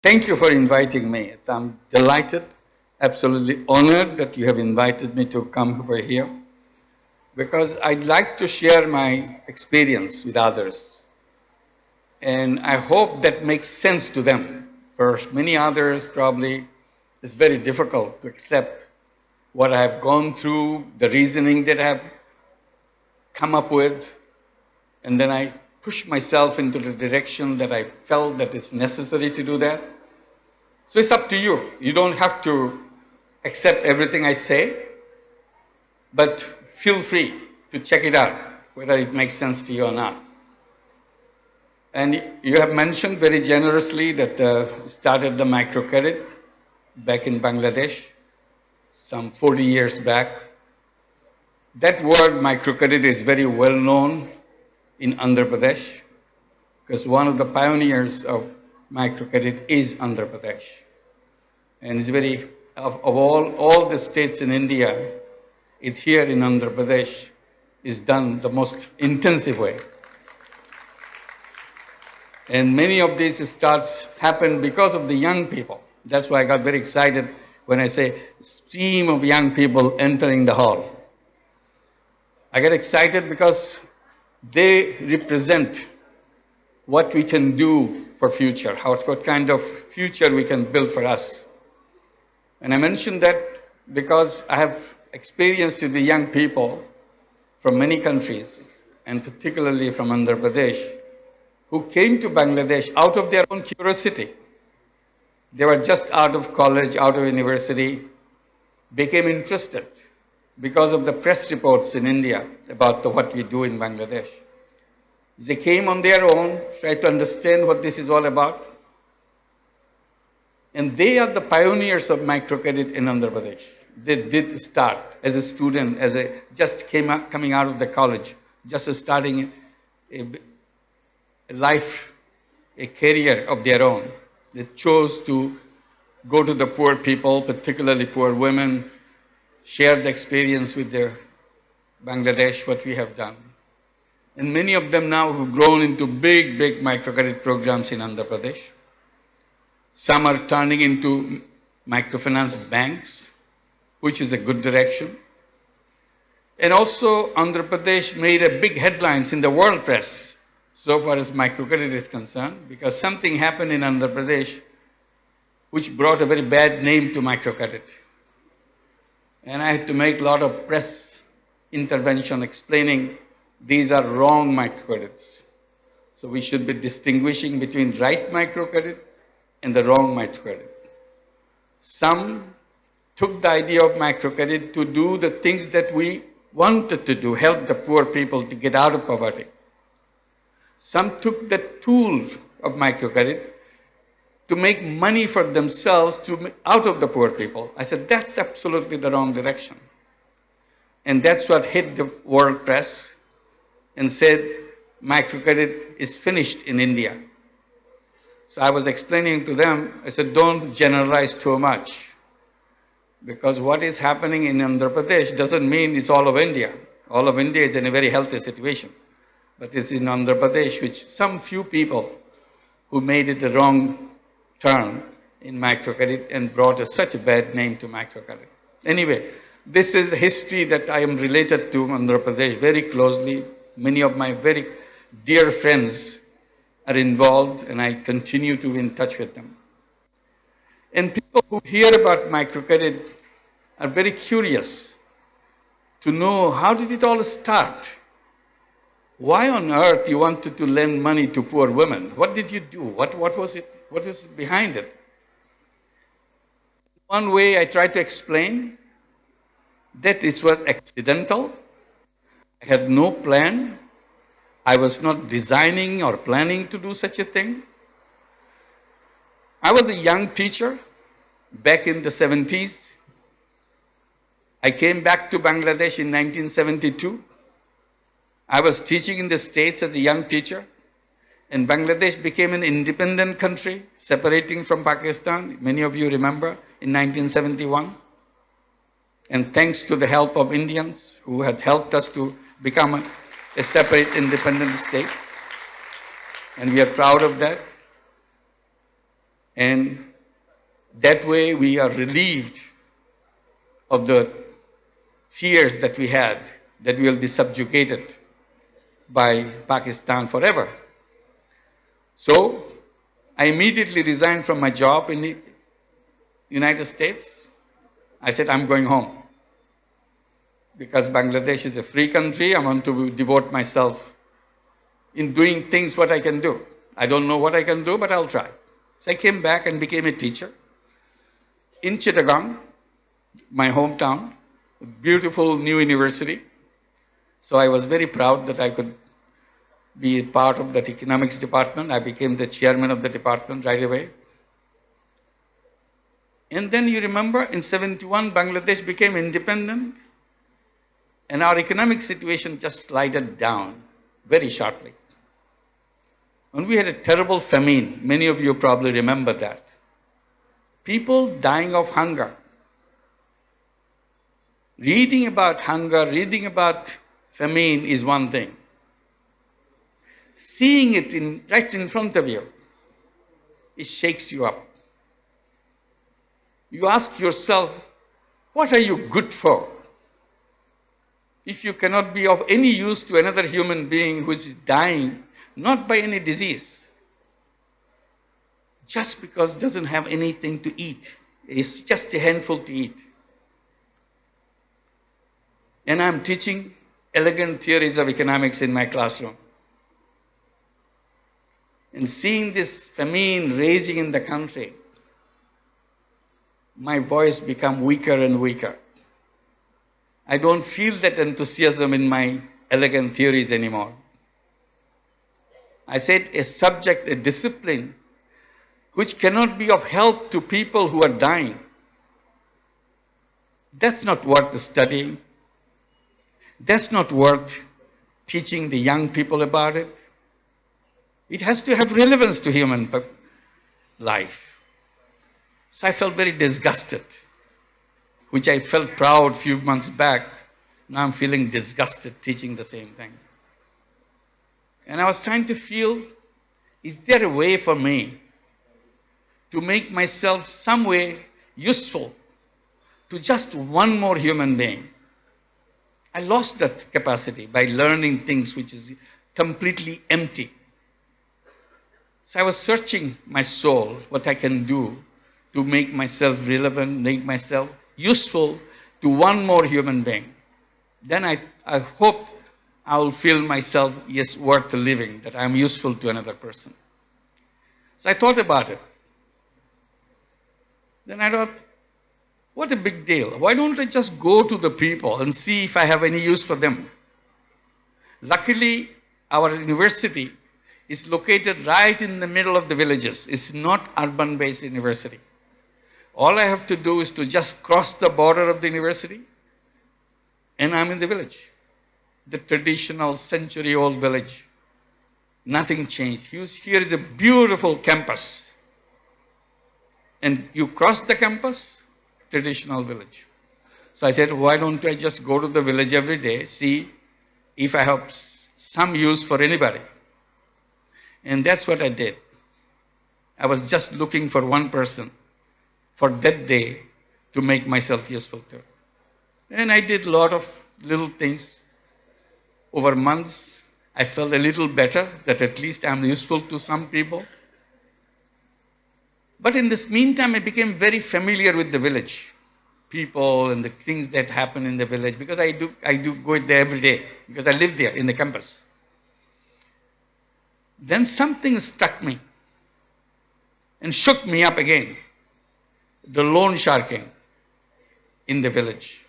Thank you for inviting me. I'm delighted, absolutely honored that you have invited me to come over here because I'd like to share my experience with others. And I hope that makes sense to them. For many others, probably it's very difficult to accept what I have gone through, the reasoning that I have come up with, and then I push myself into the direction that I felt that it's necessary to do that. So it's up to you. You don't have to accept everything I say, but feel free to check it out, whether it makes sense to you or not. And you have mentioned very generously that started the microcredit back in Bangladesh, some 40 years back. That word microcredit is very well known in Andhra Pradesh, because one of the pioneers of microcredit is Andhra Pradesh. And it's very, of all the states in India, it's here in Andhra Pradesh is done the most intensive way. And many of these starts happen because of the young people. That's why I got very excited when I say stream of young people entering the hall. I get excited because they represent what we can do for future, what kind of future we can build for us. And I mention that because I have experienced with the young people from many countries, and particularly from Andhra Pradesh, who came to Bangladesh out of their own curiosity. They were just out of college, out of university, became interested because of the press reports in India about what we do in Bangladesh. They came on their own, tried to understand what this is all about. And they are the pioneers of microcredit in Andhra Pradesh. They did start as a student, coming out of the college, just starting a life, a career of their own. They chose to go to the poor people, particularly poor women, share the experience with their Bangladesh, what we have done. And many of them now have grown into big, big microcredit programs in Andhra Pradesh. Some are turning into microfinance banks, which is a good direction. And also, Andhra Pradesh made a big headlines in the world press so far as microcredit is concerned, because something happened in Andhra Pradesh which brought a very bad name to microcredit. And I had to make a lot of press intervention explaining these are wrong microcredits. So we should be distinguishing between right microcredit and the wrong microcredit. Some took the idea of microcredit to do the things that we wanted to do, help the poor people to get out of poverty. Some took the tool of microcredit to make money for themselves out of the poor people. I said, that's absolutely the wrong direction. And that's what hit the world press and said, microcredit is finished in India. So I was explaining to them, I said, don't generalize too much. Because what is happening in Andhra Pradesh doesn't mean it's all of India. All of India is in a very healthy situation. But it's in Andhra Pradesh, which some few people who made it the wrong turn in microcredit and brought such a bad name to microcredit. Anyway, this is a history that I am related to Andhra Pradesh very closely. Many of my very dear friends are involved, and I continue to be in touch with them. And people who hear about microcredit are very curious to know, how did it all start? Why on earth you wanted to lend money to poor women? What did you do? What was it? What was behind it? One way I tried to explain that it was accidental. I had no plan. I was not designing or planning to do such a thing. I was a young teacher back in the 70s. I came back to Bangladesh in 1972. I was teaching in the States as a young teacher, and Bangladesh became an independent country, separating from Pakistan. Many of you remember in 1971. And thanks to the help of Indians who had helped us to become a separate independent state. And we are proud of that. And that way we are relieved of the fears that we had that we will be subjugated by Pakistan forever. So I immediately resigned from my job in the United States. I said, I'm going home. Because Bangladesh is a free country, I want to devote myself in doing things what I can do. I don't know what I can do, but I'll try. So I came back and became a teacher in Chittagong, my hometown, a beautiful new university. So I was very proud that I could be a part of that economics department. I became the chairman of the department right away. And then you remember in 71, Bangladesh became independent and our economic situation just slided down very sharply. And we had a terrible famine. Many of you probably remember that. People dying of hunger. Reading about hunger, reading about famine is one thing. Seeing it right in front of you, it shakes you up. You ask yourself, what are you good for? If you cannot be of any use to another human being who is dying, not by any disease, just because it doesn't have anything to eat. It's just a handful to eat. And I'm teaching elegant theories of economics in my classroom. And seeing this famine raging in the country, my voice became weaker and weaker. I don't feel that enthusiasm in my elegant theories anymore. I said a subject, a discipline, which cannot be of help to people who are dying, that's not worth studying. That's not worth teaching the young people about it. It has to have relevance to human life. So I felt very disgusted, which I felt proud a few months back. Now I'm feeling disgusted teaching the same thing. And I was trying to feel, is there a way for me to make myself some way useful to just one more human being? I lost that capacity by learning things which is completely empty. So I was searching my soul, what I can do to make myself relevant, make myself useful to one more human being. Then I hoped I will feel myself, yes, worth living, that I'm useful to another person. So I thought about it. Then I thought, what a big deal. Why don't I just go to the people and see if I have any use for them? Luckily, our university is located right in the middle of the villages. It's not urban-based university. All I have to do is to just cross the border of the university, and I'm in the village. The traditional century-old village. Nothing changed. Here is a beautiful campus. And you cross the campus, traditional village. So I said, why don't I just go to the village every day, see if I have some use for anybody. And that's what I did. I was just looking for one person for that day to make myself useful to. And I did a lot of little things. Over months, I felt a little better that at least I'm useful to some people. But in this meantime, I became very familiar with the village, people and the things that happen in the village, because I do go there every day, because I live there in the campus. Then something struck me and shook me up again. The loan sharking in the village.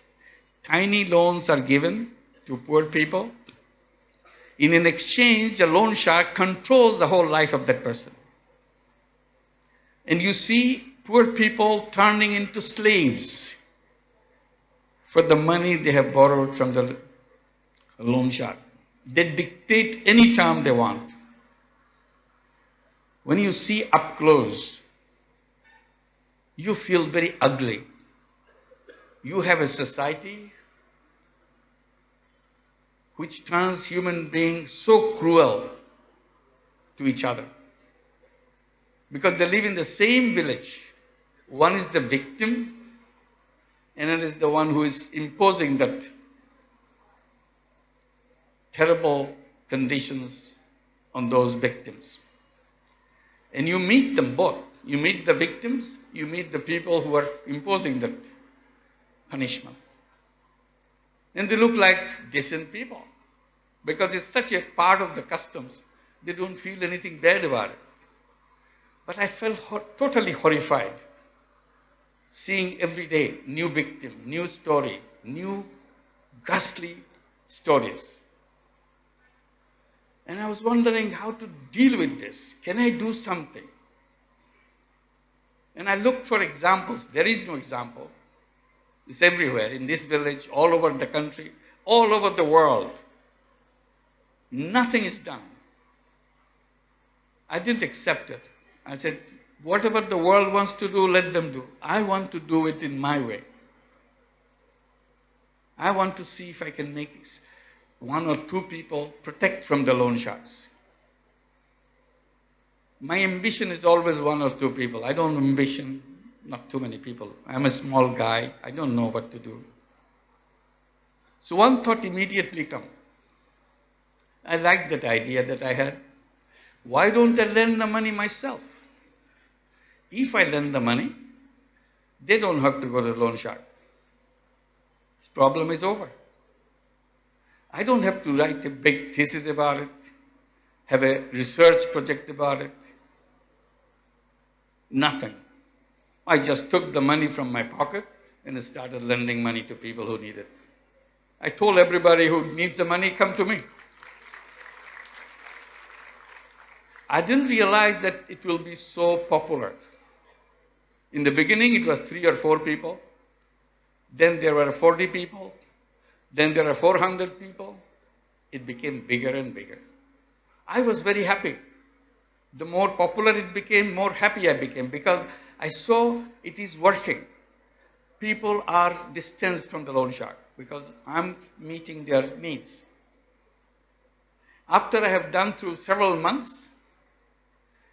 Tiny loans are given to poor people. In an exchange, the loan shark controls the whole life of that person. And you see poor people turning into slaves for the money they have borrowed from the loan shark. They dictate any term they want. When you see up close, you feel very ugly. You have a society which turns human beings so cruel to each other. because they live in the same village. One is the victim, and it is the one who is imposing that terrible conditions on those victims. And you meet them both. You meet the victims, you meet the people who are imposing that punishment. And they look like decent people because it's such a part of the customs. They don't feel anything bad about it. But I felt totally horrified seeing every day new victim, new story, new ghastly stories. And I was wondering how to deal with this. Can I do something? And I looked for examples. There is no example. It's everywhere, in this village, all over the country, all over the world. Nothing is done. I didn't accept it. I said, whatever the world wants to do, let them do. I want to do it in my way. I want to see if I can make one or two people protect from the loan sharks. My ambition is always one or two people. I don't ambition not too many people. I'm a small guy. I don't know what to do. So one thought immediately come. I liked that idea that I had. Why don't I lend the money myself? If I lend the money, they don't have to go to the loan shark. This problem is over. I don't have to write a big thesis about it, have a research project about it. Nothing. I just took the money from my pocket and started lending money to people who need it. I told everybody who needs the money, come to me. I didn't realize that it will be so popular. In the beginning, it was 3 or 4 people. Then there were 40 people. Then there are 400 people. It became bigger and bigger. I was very happy. The more popular it became, more happy I became because I saw it is working. People are distanced from the loan shark because I'm meeting their needs. After I have done through several months,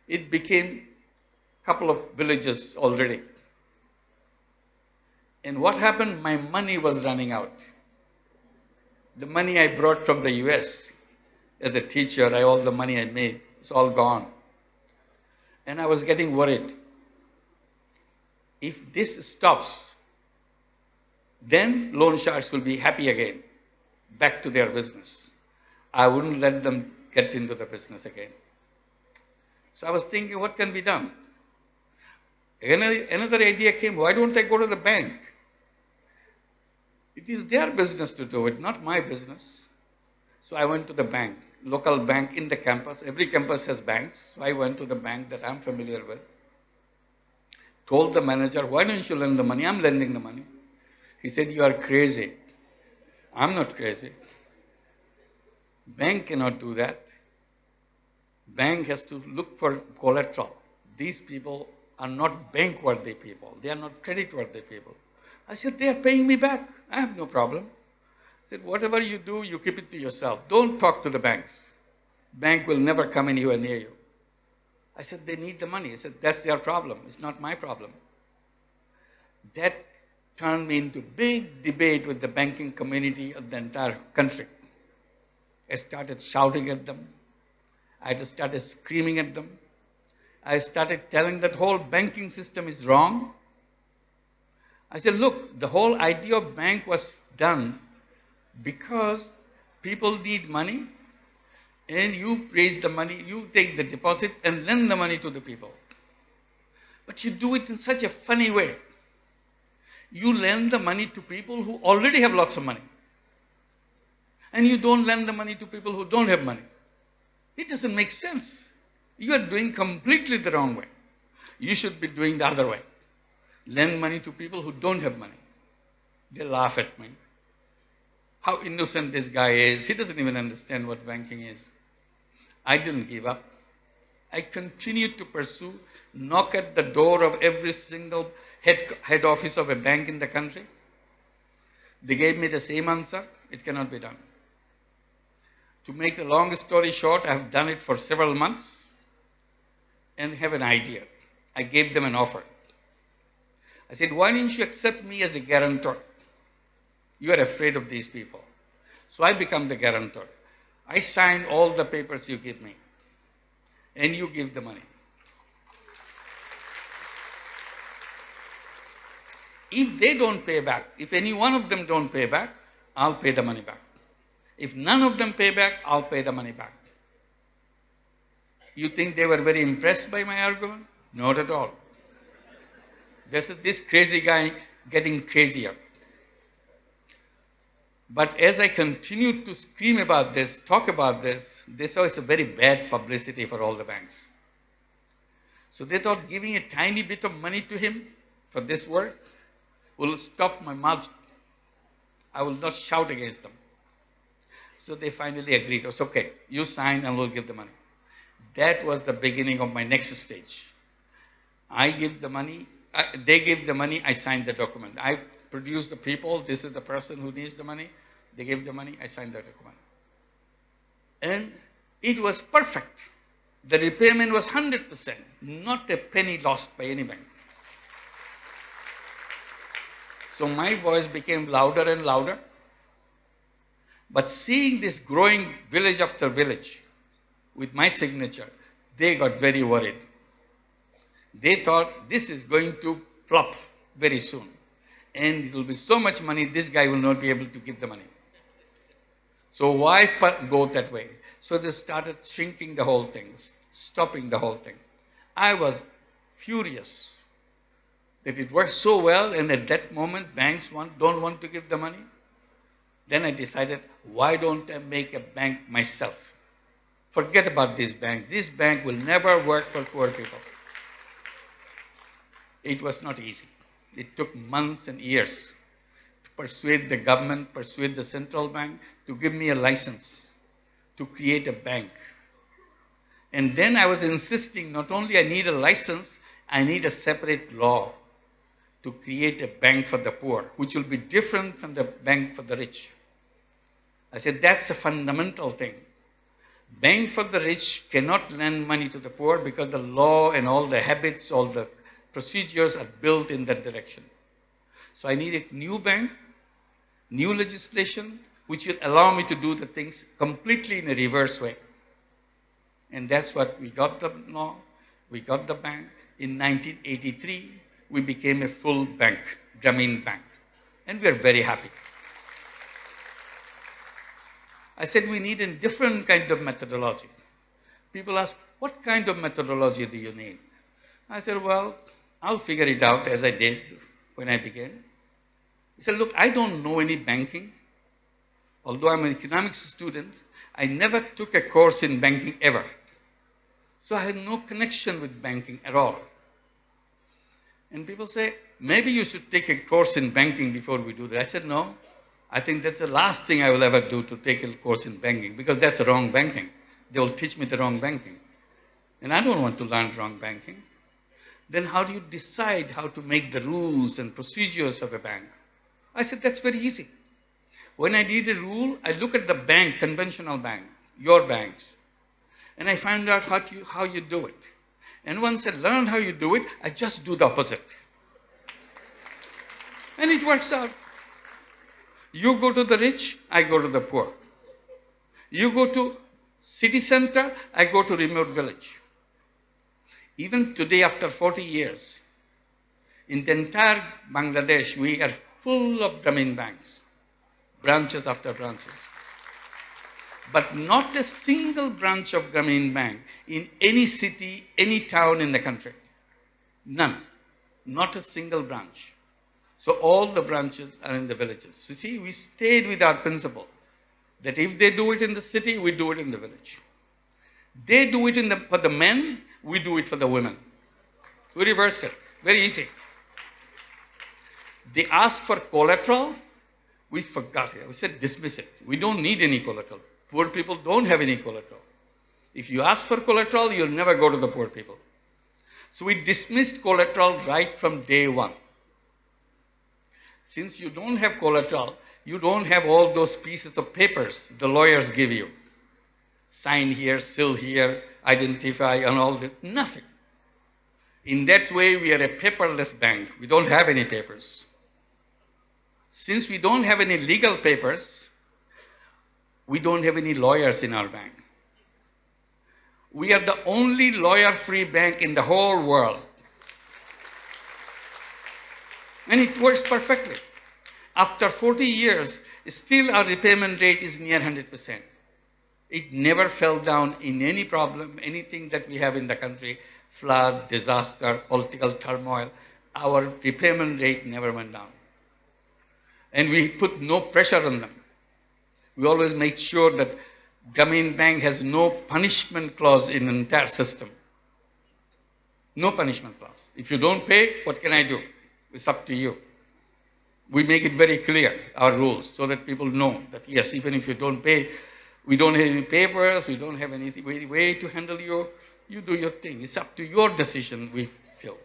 it became a couple of villages already. And what happened? My money was running out. The money I brought from the US as a teacher, all the money I made, it's all gone. And I was getting worried. If this stops, then loan sharks will be happy again, back to their business. I wouldn't let them get into the business again. So I was thinking, what can be done? Another idea came, why don't I go to the bank? It is their business to do it, not my business. So I went to the bank, local bank in the campus. Every campus has banks. So I went to the bank that I'm familiar with. Told the manager, why don't you lend the money? I'm lending the money. He said, you are crazy. I'm not crazy. Bank cannot do that. Bank has to look for collateral. These people are not bank-worthy people. They are not credit-worthy people. I said, they are paying me back. I have no problem. I said, whatever you do, you keep it to yourself. Don't talk to the banks. Bank will never come anywhere near you. I said, they need the money. I said, that's their problem. It's not my problem. That turned me into big debate with the banking community of the entire country. I started shouting at them. I just started screaming at them. I started telling that whole banking system is wrong. I said, look, the whole idea of bank was done because people need money and you raise the money, you take the deposit and lend the money to the people. But you do it in such a funny way. You lend the money to people who already have lots of money. And you don't lend the money to people who don't have money. It doesn't make sense. You are doing completely the wrong way. You should be doing the other way. Lend money to people who don't have money. They laugh at me. How innocent this guy is. He doesn't even understand what banking is. I didn't give up. I continued to pursue, knock at the door of every single head office of a bank in the country. They gave me the same answer. It cannot be done. To make the long story short, I have done it for several months. and have an idea. I gave them an offer. I said, why didn't you accept me as a guarantor? You are afraid of these people. So I become the guarantor. I sign all the papers you give me, and you give the money. If they don't pay back, if any one of them don't pay back, I'll pay the money back. If none of them pay back, I'll pay the money back. You think they were very impressed by my argument? Not at all. This crazy guy getting crazier. But as I continued to scream about this, talk about this was a very bad publicity for all the banks. So they thought giving a tiny bit of money to him for this work will stop my mouth. I will not shout against them. So they finally agreed. It's okay, you sign and we'll give the money. That was the beginning of my next stage. I give the money, they give the money, I signed the document. I produce the people, this is the person who needs the money. They gave the money, I signed the document. And it was perfect. The repayment was 100%, not a penny lost by any bank. So my voice became louder and louder. But seeing this growing village after village with my signature, they got very worried. They thought this is going to flop very soon. And it will be so much money, this guy will not be able to give the money. So why go that way? So they started shrinking the whole thing, stopping the whole thing. I was furious that it worked so well, and at that moment banks don't want to give the money. Then I decided, why don't I make a bank myself? Forget about this bank. This bank will never work for poor people. It was not easy. It took months and years to persuade the government, persuade the central bank to give me a license to create a bank. And then I was insisting, not only I need a license, I need a separate law to create a bank for the poor, which will be different from the bank for the rich. I said, that's a fundamental thing. Bank for the rich cannot lend money to the poor because the law and all the habits, all the procedures are built in that direction. So I need a new bank, new legislation, which will allow me to do the things completely in a reverse way. And that's what we got the law, we got the bank. In 1983, we became a full bank, Grameen Bank. And we are very happy. I said we need a different kind of methodology. People ask, what kind of methodology do you need? I said, well, I'll figure it out as I did when I began. He said, look, I don't know any banking. Although I'm an economics student, I never took a course in banking ever. So I had no connection with banking at all. And people say, maybe you should take a course in banking before we do that. I said, no, I think that's the last thing I will ever do, to take a course in banking, because that's the wrong banking. They will teach me the wrong banking. And I don't want to learn wrong banking. Then how do you decide how to make the rules and procedures of a bank? I said, that's very easy. When I need a rule, I look at the bank, conventional bank, your banks, and I find out how you do it. And once I learn how you do it, I just do the opposite. And it works out. You go to the rich, I go to the poor. You go to city center, I go to remote village. Even today, after 40 years, in the entire Bangladesh, we are full of Grameen banks, branches after branches. But not a single branch of Grameen Bank in any city, any town in the country. None. Not a single branch. So all the branches are in the villages. You see, we stayed with our principle that if they do it in the city, we do it in the village. They do it for the men, we do it for the women. We reversed it. Very easy. They asked for collateral, we forgot it. We said, dismiss it. We don't need any collateral. Poor people don't have any collateral. If you ask for collateral, you'll never go to the poor people. So we dismissed collateral right from day one. Since you don't have collateral, you don't have all those pieces of papers the lawyers give you. Sign here, seal here, identify, and all that. Nothing. In that way, we are a paperless bank. We don't have any papers. Since we don't have any legal papers, we don't have any lawyers in our bank. We are the only lawyer-free bank in the whole world. And it works perfectly. After 40 years, still our repayment rate is near 100%. It never fell down in any problem, anything that we have in the country, flood, disaster, political turmoil. Our repayment rate never went down. And we put no pressure on them. We always make sure that Grameen Bank has no punishment clause in the entire system. No punishment clause. If you don't pay, what can I do? It's up to you. We make it very clear, our rules, so that people know that, yes, even if you don't pay, we don't have any papers, we don't have any way to handle you. You do your thing. It's up to your decision, we feel.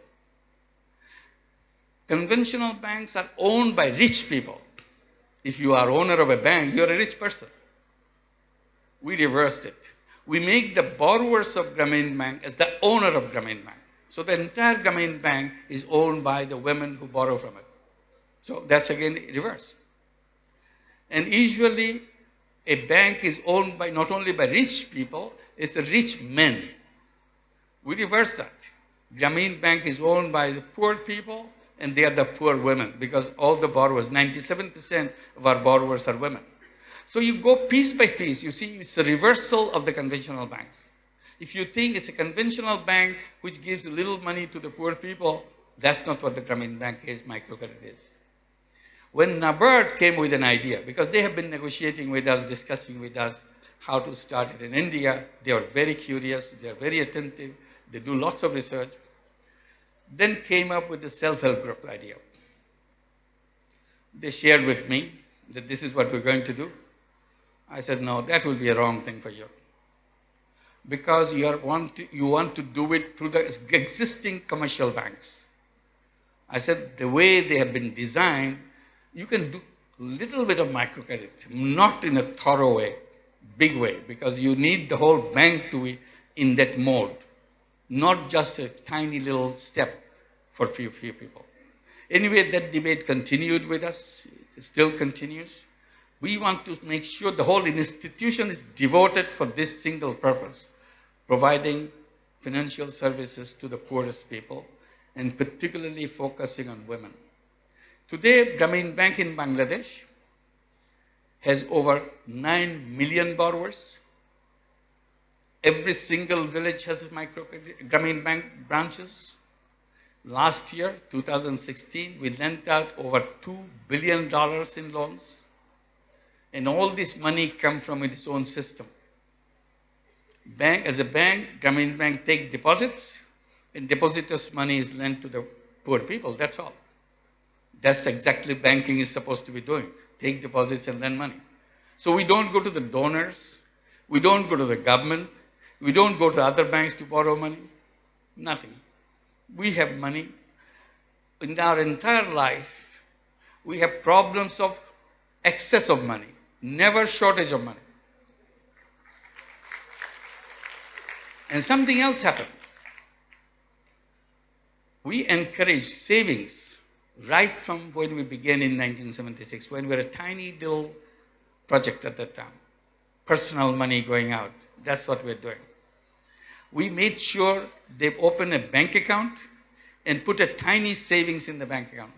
Conventional banks are owned by rich people. If you are owner of a bank, you're a rich person. We reversed it. We make the borrowers of Grameen Bank as the owner of Grameen Bank. So the entire Grameen Bank is owned by the women who borrow from it. So that's again reverse. And usually a bank is owned by not only by rich people, it's the rich men. We reverse that. Grameen Bank is owned by the poor people and they are the poor women because all the borrowers, 97% of our borrowers are women. So you go piece by piece, you see it's a reversal of the conventional banks. If you think it's a conventional bank which gives little money to the poor people, that's not what the Grameen Bank is, microcredit is. When NABARD came with an idea, because they have been negotiating with us, discussing with us how to start it in India, they are very curious, they are very attentive, they do lots of research, then came up with the self-help group idea. They shared with me that this is what we're going to do. I said, no, that will be a wrong thing for you. Because you want to do it through the existing commercial banks. I said, the way they have been designed, you can do a little bit of microcredit, not in a thorough way, big way, because you need the whole bank to be in that mode, not just a tiny little step for few people. Anyway, that debate continued with us, it still continues. We want to make sure the whole institution is devoted for this single purpose, providing financial services to the poorest people, and particularly focusing on women. Today, Grameen Bank in Bangladesh has over 9 million borrowers. Every single village has Grameen Bank branches. Last year, 2016, we lent out over $2 billion in loans. And all this money comes from its own system. As a bank, Grameen Bank takes deposits, and depositors' money is lent to the poor people, that's all. That's exactly banking is supposed to be doing, take deposits and lend money. So we don't go to the donors, we don't go to the government, we don't go to other banks to borrow money, nothing. We have money. In our entire life, we have problems of excess of money, never shortage of money. And something else happened. We encourage savings right from when we began in 1976, when we were a tiny little project at that time. Personal money going out, that's what we're doing. We made sure they open a bank account and put a tiny savings in the bank account.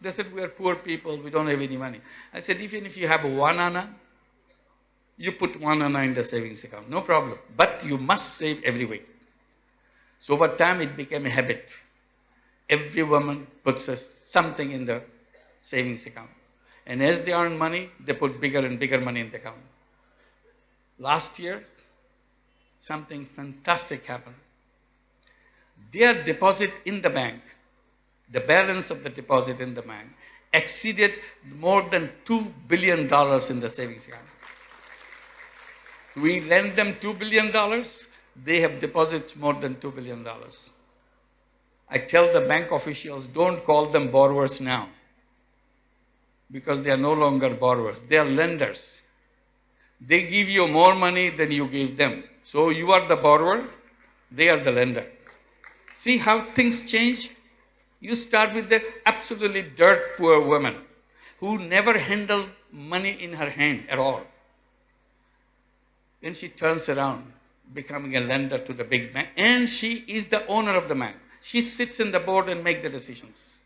They said, we are poor people, we don't have any money. I said, even if you have 1 anna, you put 1 anna in the savings account, no problem. But you must save every week. So over time, it became a habit. Every woman puts something in the savings account. And as they earn money, they put bigger and bigger money in the account. Last year, something fantastic happened. Their deposit in the bank, the balance of the deposit in the bank, exceeded more than $2 billion in the savings account. We lend them $2 billion, they have deposits more than $2 billion. I tell the bank officials, don't call them borrowers now, because they are no longer borrowers, they are lenders. They give you more money than you give them. So you are the borrower, they are the lender. See how things change? You start with the absolutely dirt poor woman who never handled money in her hand at all. Then she turns around, becoming a lender to the big bank, and she is the owner of the bank. She sits in the board and makes the decisions.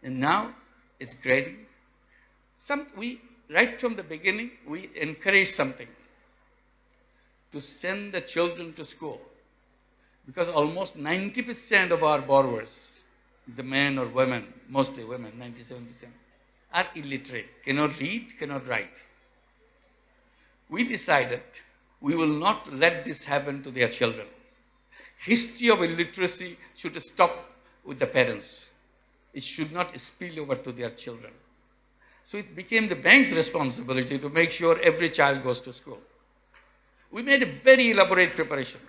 And now it's grading. Right from the beginning, we encourage something to send the children to school. Because almost 90% of our borrowers, the men or women, mostly women, 97%, are illiterate, cannot read, cannot write. We decided we will not let this happen to their children. History of illiteracy should stop with the parents. It should not spill over to their children. So it became the bank's responsibility to make sure every child goes to school. We made a very elaborate preparation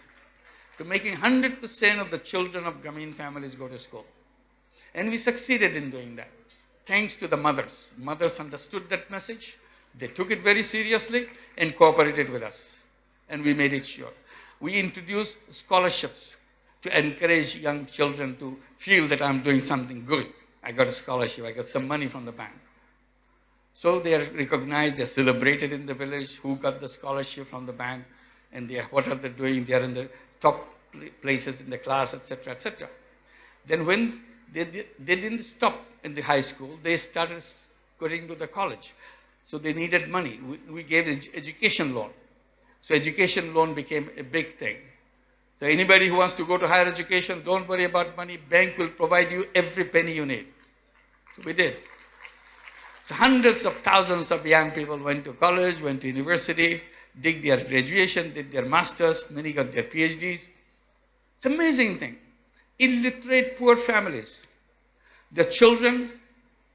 to making 100% of the children of Grameen families go to school. And we succeeded in doing that, thanks to the mothers. Mothers understood that message. They took it very seriously and cooperated with us. And we made it sure. We introduced scholarships to encourage young children to feel that I'm doing something good. I got a scholarship, I got some money from the bank. So they are recognized, they're celebrated in the village, who got the scholarship from the bank, and what are they doing? They are in the top places in the class, etc., etc. Then when they didn't stop in the high school, they started going to the college. So they needed money. We gave education loan. So education loan became a big thing. So anybody who wants to go to higher education, don't worry about money. Bank will provide you every penny you need. So we did. So hundreds of thousands of young people went to college, went to university, did their graduation, did their masters, many got their PhDs. It's an amazing thing. Illiterate, poor families. The children,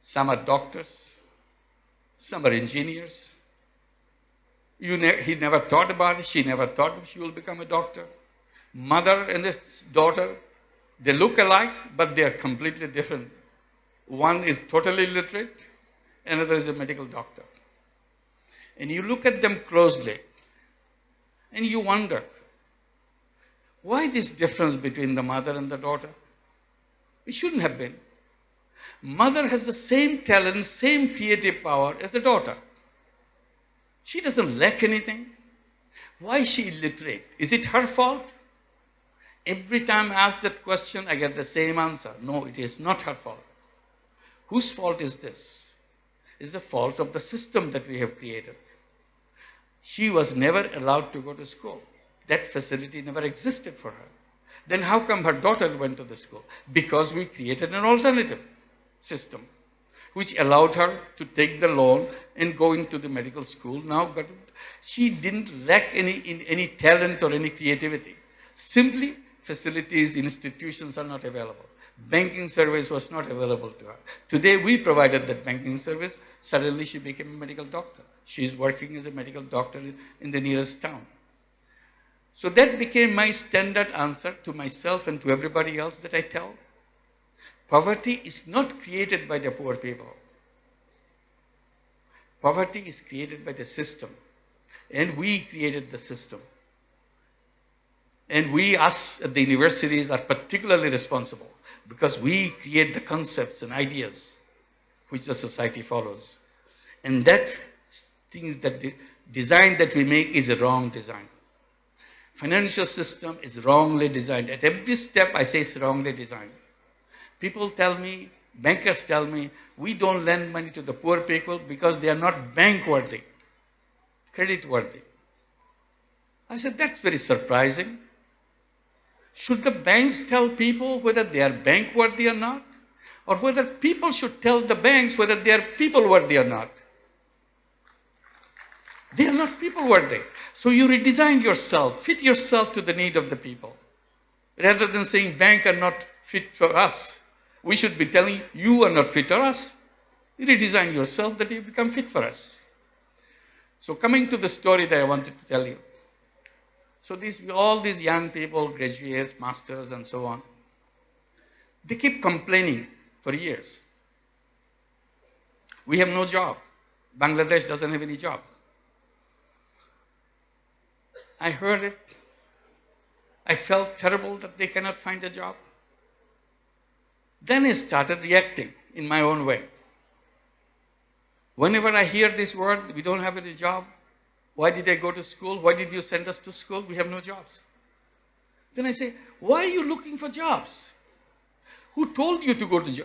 some are doctors, some are engineers. He never thought about it, she never thought she will become a doctor. Mother and his daughter, they look alike, but they are completely different. One is totally illiterate, another is a medical doctor. And you look at them closely, and you wonder, why this difference between the mother and the daughter? It shouldn't have been. Mother has the same talent, same creative power as the daughter. She doesn't lack anything. Why is she illiterate? Is it her fault? Every time I ask that question, I get the same answer. No, it is not her fault. Whose fault is this? It's the fault of the system that we have created. She was never allowed to go to school. That facility never existed for her. Then how come her daughter went to the school? Because we created an alternative system which allowed her to take the loan and go into the medical school. Now, she didn't lack any talent or any creativity. Simply, facilities, institutions are not available. Banking service was not available to her. Today, we provided that banking service. Suddenly, she became a medical doctor. She is working as a medical doctor in the nearest town. So that became my standard answer to myself and to everybody else that I tell. Poverty is not created by the poor people. Poverty is created by the system. And we created the system. And we, us at the universities, are particularly responsible because we create the concepts and ideas which the society follows. And that things that the design that we make is a wrong design. Financial system is wrongly designed. At every step, I say it's wrongly designed. People tell me, bankers tell me, we don't lend money to the poor people because they are not bank-worthy, credit-worthy. I said, that's very surprising. Should the banks tell people whether they are bank-worthy or not? Or whether people should tell the banks whether they are people-worthy or not? They are not people-worthy. So you redesign yourself, fit yourself to the need of the people. Rather than saying banks are not fit for us, we should be telling you are not fit for us. You redesign yourself that you become fit for us. So coming to the story that I wanted to tell you. So all these young people, graduates, masters, and so on, they keep complaining for years. We have no job. Bangladesh doesn't have any job. I heard it. I felt terrible that they cannot find a job. Then I started reacting in my own way. Whenever I hear this word, we don't have any job. Why did I go to school? Why did you send us to school? We have no jobs. Then I say, why are you looking for jobs? Who told you to go to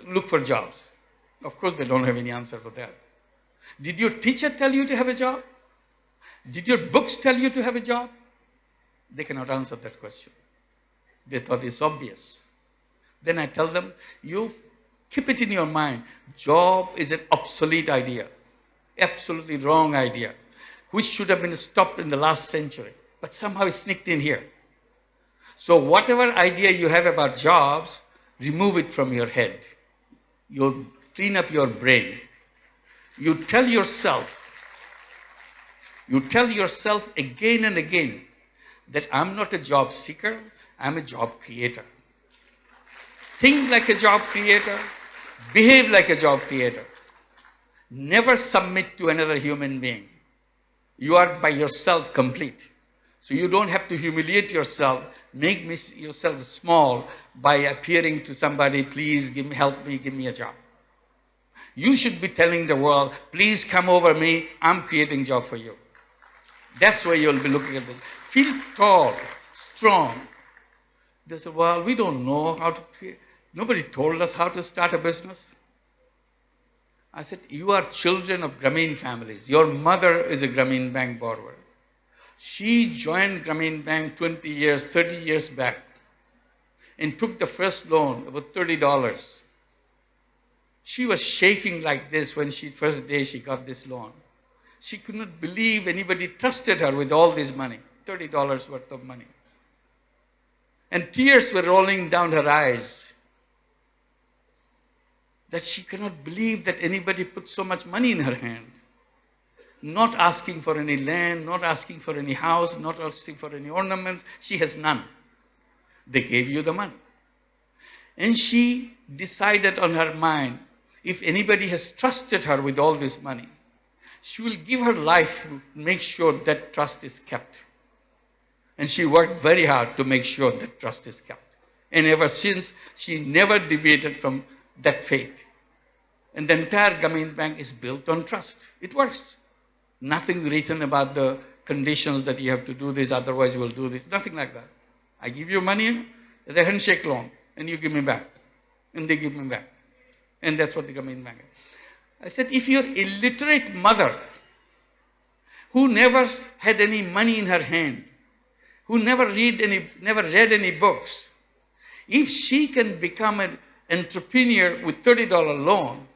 look for jobs? Of course, they don't have any answer for that. Did your teacher tell you to have a job? Did your books tell you to have a job? They cannot answer that question. They thought it's obvious. Then I tell them, you keep it in your mind. Job is an obsolete idea, absolutely wrong idea, which should have been stopped in the last century, but somehow it sneaked in here. So whatever idea you have about jobs, remove it from your head. You clean up your brain. You tell yourself again and again that I'm not a job seeker, I'm a job creator. Think like a job creator, behave like a job creator. Never submit to another human being. You are by yourself complete. So you don't have to humiliate yourself, make yourself small by appearing to somebody, please help me, give me a job. You should be telling the world, please come over me, I'm creating a job for you. That's why you'll be looking at this. Feel tall, strong. They say, well, we don't know how to create. Nobody told us how to start a business. I said, you are children of Grameen families. Your mother is a Grameen Bank borrower. She joined Grameen Bank 20 years, 30 years back and took the first loan, about $30. She was shaking like this when first day she got this loan. She could not believe anybody trusted her with all this money, $30 worth of money. And tears were rolling down her eyes that she cannot believe that anybody put so much money in her hand. Not asking for any land, not asking for any house, not asking for any ornaments. She has none. They gave you the money. And she decided on her mind, if anybody has trusted her with all this money, she will give her life to make sure that trust is kept. And she worked very hard to make sure that trust is kept. And ever since, she never deviated from that faith. And the entire Grameen Bank is built on trust. It works. Nothing written about the conditions that you have to do this, otherwise you will do this. Nothing like that. I give you money as a handshake loan, and you give me back. And they give me back. And that's what the Grameen Bank is. I said, if your illiterate mother, who never had any money in her hand, who never read any books, if she can become an entrepreneur with $30 loan,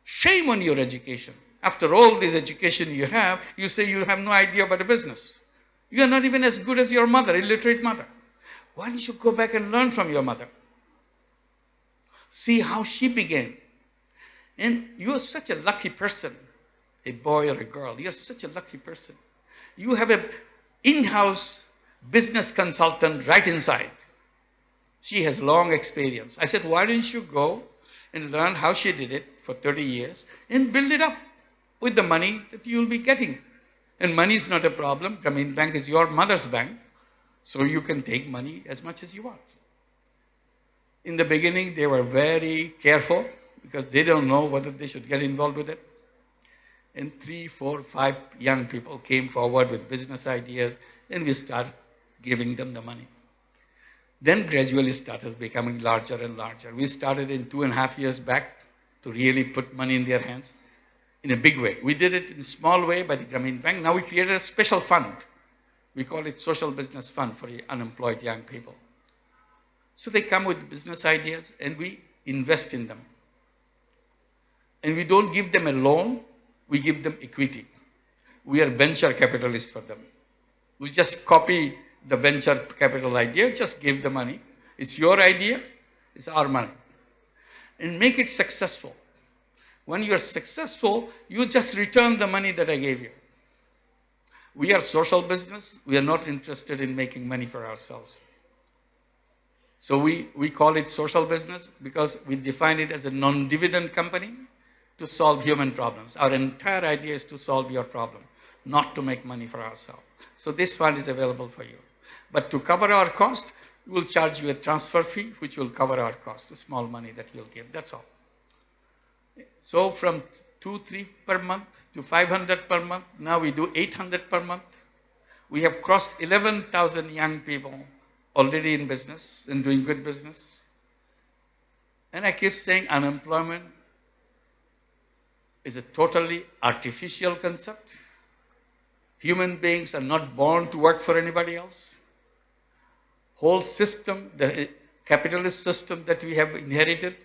shame on your education. After all this education you have, you say you have no idea about a business. You are not even as good as your mother, illiterate mother. Why don't you go back and learn from your mother? See how she began. And you are such a lucky person, a boy or a girl. You are such a lucky person. You have an in-house business consultant right inside. She has long experience. I said, why don't you go and learn how she did it for 30 years and build it up with the money that you'll be getting. And money is not a problem. Grameen Bank is your mother's bank, so you can take money as much as you want. In the beginning, they were very careful because they don't know whether they should get involved with it. And 3, 4, 5 young people came forward with business ideas, and we started giving them the money. Then gradually started becoming larger and larger. We started in 2.5 years back to really put money in their hands in a big way. We did it in a small way by the Grameen Bank. Now we created a special fund. We call it Social Business Fund for unemployed young people. So they come with business ideas and we invest in them. And we don't give them a loan, we give them equity. We are venture capitalists for them. We just copy the venture capital idea, just give the money. It's your idea, it's our money. And make it successful. When you are successful, you just return the money that I gave you. We are social business. We are not interested in making money for ourselves. So we call it social business because we define it as a non-dividend company to solve human problems. Our entire idea is to solve your problem, not to make money for ourselves. So this fund is available for you. But to cover our cost, We'll charge you a transfer fee, which will cover our cost, a small money that you'll give, that's all. So from 2-3 per month to 500 per month, now we do 800 per month. We have crossed 11,000 young people already in business and doing good business. And I keep saying unemployment is a totally artificial concept. Human beings are not born to work for anybody else. Whole system, the capitalist system that we have inherited,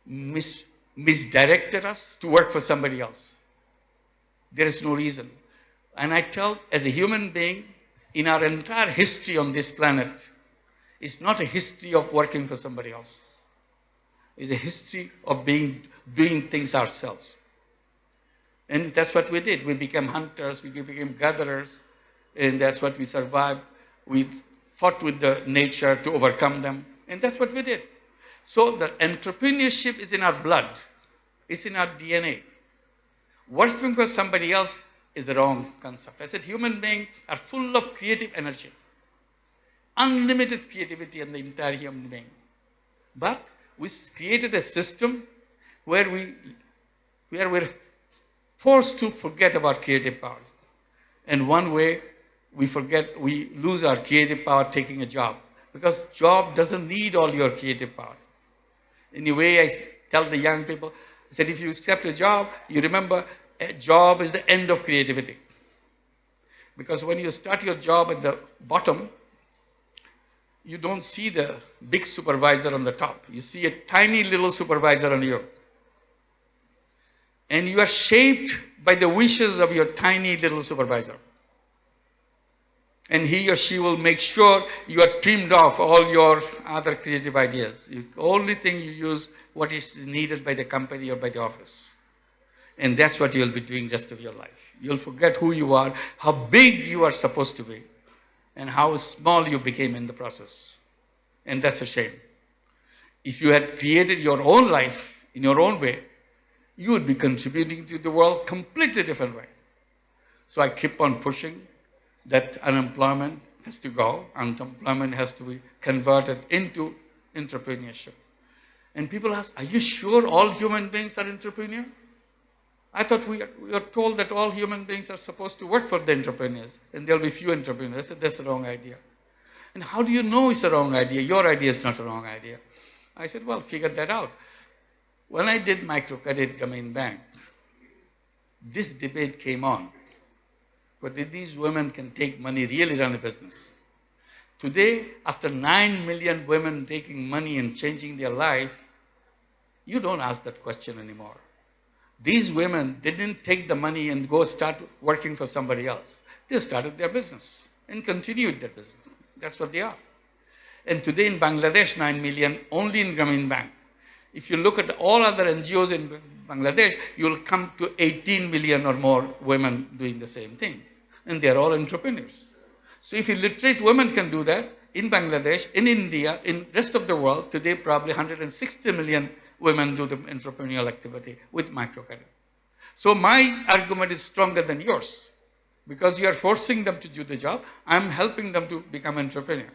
misdirected us to work for somebody else. There is no reason. And I tell, as a human being, in our entire history on this planet, it's not a history of working for somebody else. It's a history of doing things ourselves. And that's what we did. We became hunters, we became gatherers, and that's what we survived. We fought with the nature to overcome them, and that's what we did. So the entrepreneurship is in our blood. It's in our DNA. Working for somebody else is the wrong concept. I said human beings are full of creative energy, unlimited creativity in the entire human being. But we created a system where we're forced to forget about creative power. And one way we lose our creative power taking a job, because job doesn't need all your creative power. In a way, I tell the young people, I said, if you accept a job, you remember a job is the end of creativity. Because when you start your job at the bottom, you don't see the big supervisor on the top. You see a tiny little supervisor on you. And you are shaped by the wishes of your tiny little supervisor. And he or she will make sure you are trimmed off all your other creative ideas. The only thing you use what is needed by the company or by the office. And that's what you'll be doing the rest of your life. You'll forget who you are, how big you are supposed to be, and how small you became in the process. And that's a shame. If you had created your own life in your own way, you would be contributing to the world completely different way. So I keep on pushing that unemployment has to go. Unemployment has to be converted into entrepreneurship. And people ask, are you sure all human beings are entrepreneurs? I thought we are told that all human beings are supposed to work for the entrepreneurs, and there'll be few entrepreneurs. I said, that's the wrong idea. And how do you know it's a wrong idea? Your idea is not a wrong idea. I said, well, figure that out. When I did microcredit Grameen Bank, this debate came on. Whether these women can take money, really run a business. Today, after 9 million women taking money and changing their life, you don't ask that question anymore. These women didn't take the money and go start working for somebody else. They started their business and continued their business. That's what they are. And today in Bangladesh, 9 million only in Grameen Bank. If you look at all other NGOs in Bangladesh, you'll come to 18 million or more women doing the same thing. And they're all entrepreneurs. So if illiterate women can do that in Bangladesh, in India, in rest of the world, today probably 160 million women do the entrepreneurial activity with microcredit. So my argument is stronger than yours. Because you are forcing them to do the job, I'm helping them to become entrepreneur.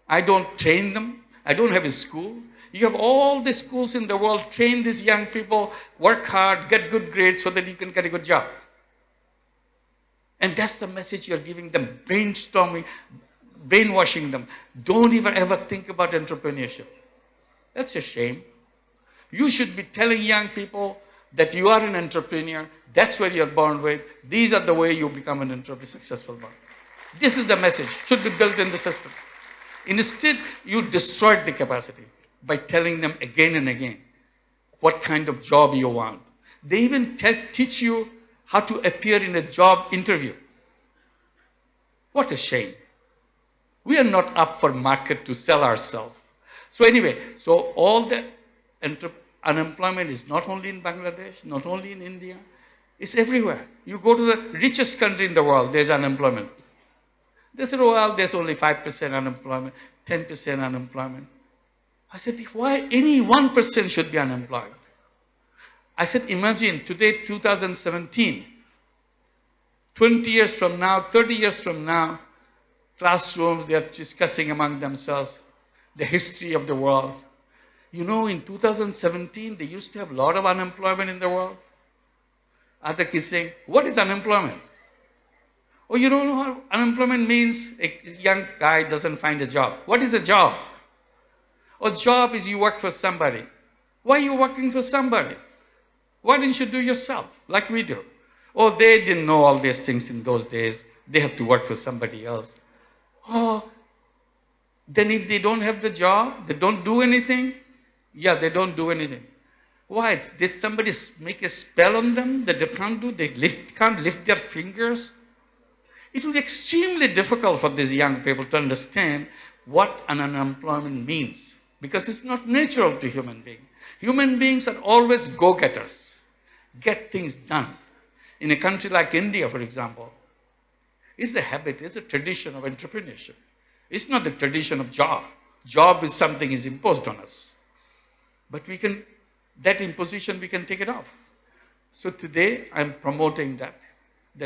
I don't train them. I don't have a school. You have all the schools in the world, train these young people, work hard, get good grades so that you can get a good job. And that's the message you're giving them, brainstorming, brainwashing them. Don't even ever think about entrepreneurship. That's a shame. You should be telling young people that you are an entrepreneur, that's where you're born with, these are the way you become an entrepreneur, successful man. This is the message, should be built in the system. Instead, you destroyed the capacity by telling them again and again what kind of job you want. They even teach you how to appear in a job interview. What a shame. We are not up for market to sell ourselves. So anyway, so all the unemployment is not only in Bangladesh, not only in India, it's everywhere. You go to the richest country in the world, there's unemployment. They said, oh, well, there's only 5% unemployment, 10% unemployment. I said, why any 1% should be unemployed? I said, imagine today, 2017, 20 years from now, 30 years from now, classrooms, they are discussing among themselves the history of the world. You know, in 2017, they used to have a lot of unemployment in the world. Other kids saying, what is unemployment? Oh, you don't know what unemployment means? A young guy doesn't find a job. What is a job? A job is you work for somebody. Why are you working for somebody? Why didn't you do yourself, like we do? Oh, they didn't know all these things in those days. They have to work for somebody else. Oh, then if they don't have the job, they don't do anything? Yeah, they don't do anything. Why? Did somebody make a spell on them that they can't do? They can't lift their fingers? It will be extremely difficult for these young people to understand what an unemployment means, because it's not natural to human beings. Human beings are always go-getters, get things done. In a country like India, for example, it's a habit, it's a tradition of entrepreneurship. It's not the tradition of job. Job is something is imposed on us. But that imposition, we can take it off. So today, I'm promoting that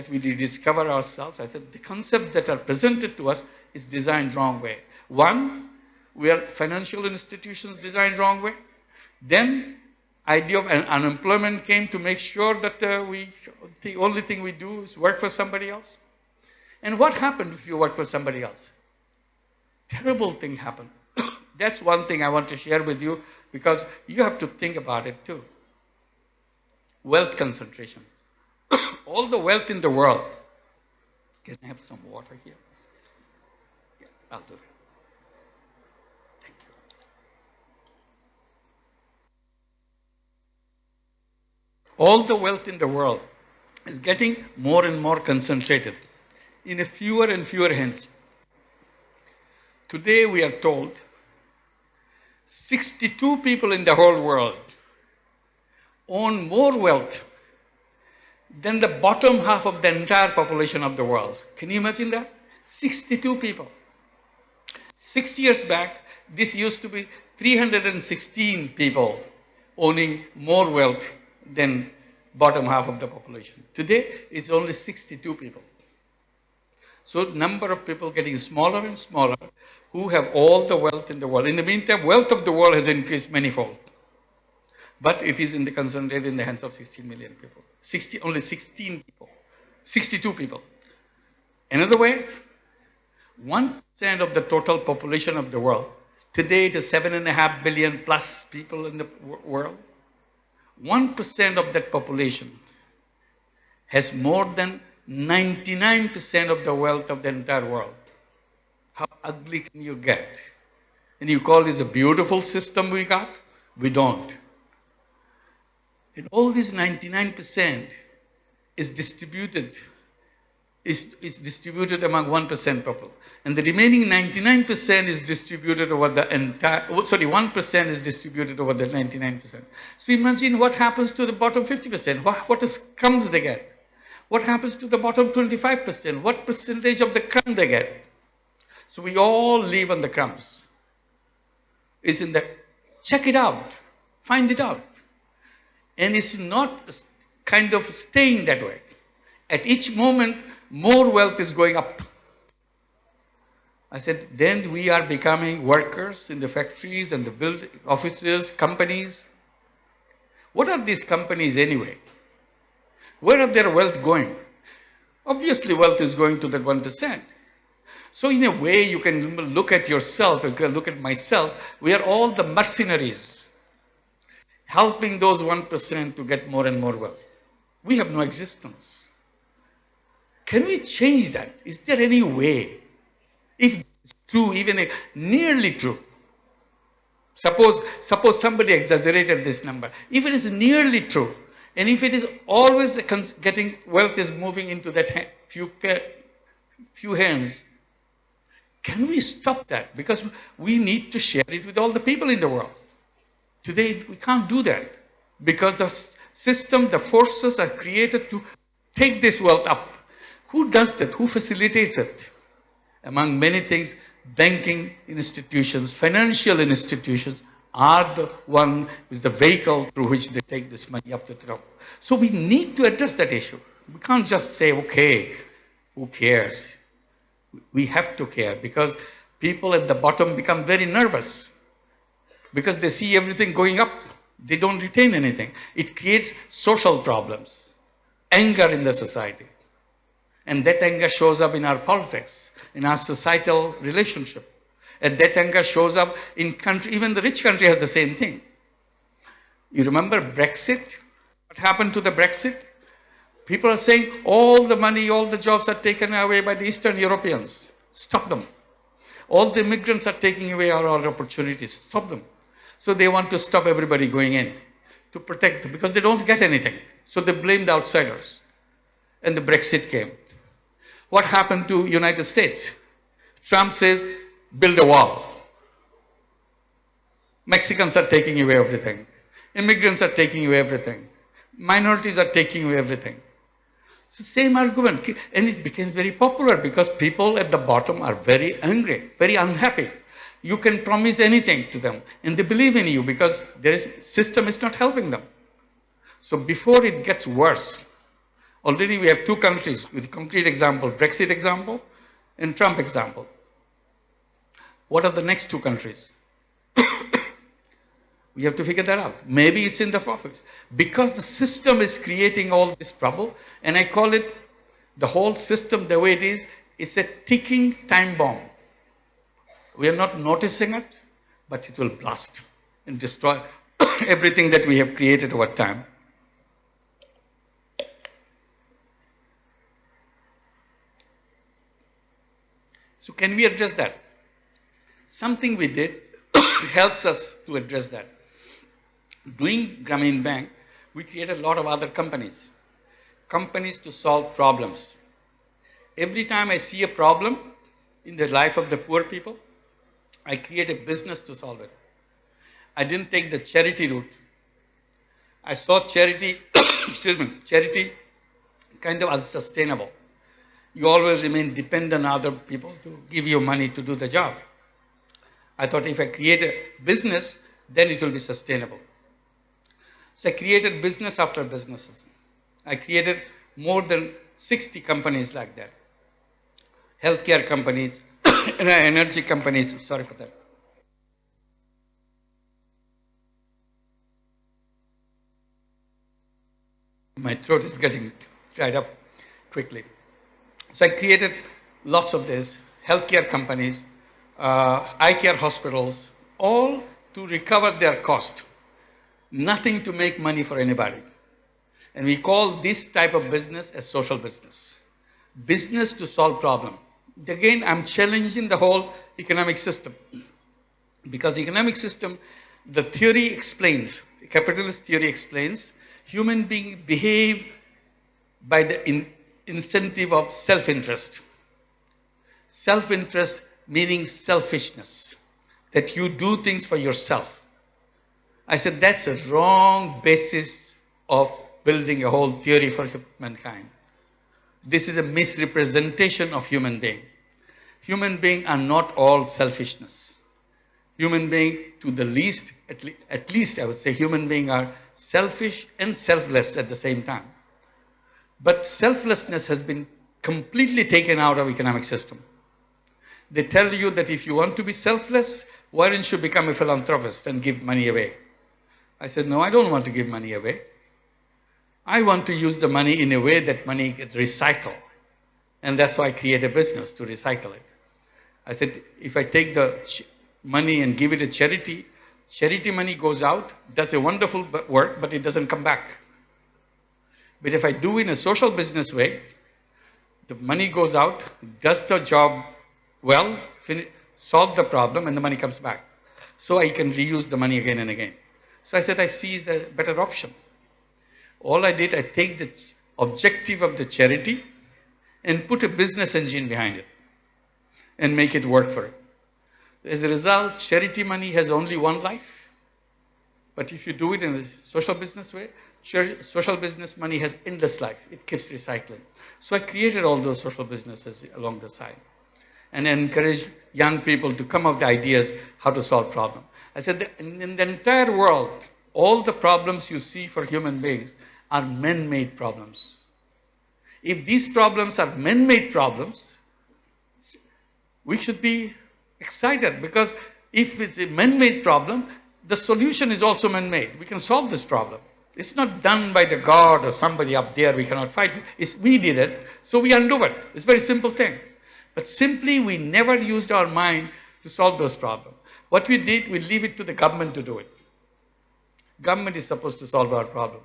we rediscover ourselves. I said the concepts that are presented to us is designed wrong way. One, we are financial institutions designed wrong way. Then, idea of unemployment came to make sure that the only thing we do is work for somebody else. And what happened if you work for somebody else? Terrible thing happened. That's one thing I want to share with you, because you have to think about it too. Wealth concentration. All the wealth in the world. Can I have some water here? Yeah, I'll do it. Thank you. All the wealth in the world is getting more and more concentrated in a fewer and fewer hands. Today we are told 62 people in the whole world own more wealth than the bottom half of the entire population of the world. Can you imagine that? 62 people. 6 years back, this used to be 316 people owning more wealth than bottom half of the population. Today, it's only 62 people. So number of people getting smaller and smaller who have all the wealth in the world. In the meantime, wealth of the world has increased manifold. But it is concentrated in the hands of 16 million people. Only 16 people. 62 people. Another way, 1% of the total population of the world. Today it is 7.5 billion plus people in the world. 1% of that population has more than 99% of the wealth of the entire world. How ugly can you get? And you call this a beautiful system we got? We don't. And all this 99% is distributed among 1% people. And the remaining 99% is distributed over the entire, 1% is distributed over the 99%. So imagine what happens to the bottom 50%. What crumbs they get? What happens to the bottom 25%? What percentage of the crumb they get? So we all live on the crumbs. Check it out. Find it out. And it's not kind of staying that way. At each moment, more wealth is going up. I said, then we are becoming workers in the factories and the offices, companies. What are these companies anyway? Where are their wealth going? Obviously, wealth is going to that 1%. So in a way, you can look at yourself, you can look at myself. We are all the mercenaries, helping those 1% to get more and more wealth. We have no existence. Can we change that? Is there any way? If it's true, even nearly true. Suppose somebody exaggerated this number. If it is nearly true, and if it is always getting, wealth is moving into that few hands, can we stop that? Because we need to share it with all the people in the world. Today, we can't do that because the system, the forces are created to take this wealth up. Who does that? Who facilitates it? Among many things, banking institutions, financial institutions are the one is the vehicle through which they take this money up to the top. So we need to address that issue. We can't just say, okay, who cares? We have to care because people at the bottom become very nervous because they see everything going up. They don't retain anything. It creates social problems, anger in the society. And that anger shows up in our politics, in our societal relationship. And that anger shows up in country, even the rich country has the same thing. You remember Brexit? What happened to the Brexit? People are saying all the money, all the jobs are taken away by the Eastern Europeans. Stop them. All the immigrants are taking away our opportunities. Stop them. So they want to stop everybody going in to protect them because they don't get anything. So they blame the outsiders. And the Brexit came. What happened to United States? Trump says, build a wall. Mexicans are taking away everything. Immigrants are taking away everything. Minorities are taking away everything. It's the same argument. And it became very popular because people at the bottom are very angry, very unhappy. You can promise anything to them and they believe in you because their system is not helping them. So before it gets worse, already we have two countries with concrete example, Brexit example and Trump example. What are the next two countries? We have to figure that out. Maybe it's in the profit. Because the system is creating all this trouble, and I call it, the whole system, the way it is, it's a ticking time bomb. We are not noticing it, but it will blast and destroy everything that we have created over time. So can we address that? Something we did helps us to address that. Doing Grameen Bank, we created a lot of other companies to solve problems. Every time I see a problem in the life of the poor people, I create a business to solve it. I didn't take the charity route. I saw charity, charity kind of unsustainable. You always remain dependent on other people to give you money to do the job. I thought if I create a business, then it will be sustainable. So I created business after businesses. I created more than 60 companies like that. Healthcare companies, energy companies, sorry for that. My throat is getting dried up quickly. So I created lots of this, healthcare companies, eye care hospitals, all to recover their cost. Nothing to make money for anybody. And we call this type of business a social business. Business to solve problem. Again, I'm challenging the whole economic system. Because economic system, the theory explains, capitalist theory explains, human beings behave by the incentive of self-interest. Self-interest meaning selfishness, that you do things for yourself. I said, that's a wrong basis of building a whole theory for mankind. This is a misrepresentation of human being. Human beings are not all selfishness. Human beings, to the least, at least I would say, human beings are selfish and selfless at the same time. But selflessness has been completely taken out of economic system. They tell you that if you want to be selfless, why don't you become a philanthropist and give money away? I said, no, I don't want to give money away. I want to use the money in a way that money gets recycled. And that's why I create a business to recycle it. I said, if I take the money and give it to charity, charity money goes out, does a wonderful work, but it doesn't come back. But if I do in a social business way, the money goes out, does the job well, solve the problem, and the money comes back. So I can reuse the money again and again. So I said, I see is a better option. All I did, I take the objective of the charity and put a business engine behind it and make it work for it. As a result, charity money has only one life. But if you do it in a social business way, social business money has endless life. It keeps recycling. So I created all those social businesses along the side and encouraged young people to come up with ideas how to solve problems. I said that in the entire world, all the problems you see for human beings are man-made problems. If these problems are man-made problems, We should be excited because if it's a man-made problem, the solution is also man-made. We can solve this problem. It's not done by the God or somebody up there we cannot fight. We did it, so we undo it. It's a very simple thing. But simply, we never used our mind to solve those problems. What we did, we leave it to the government to do it. Government is supposed to solve our problem.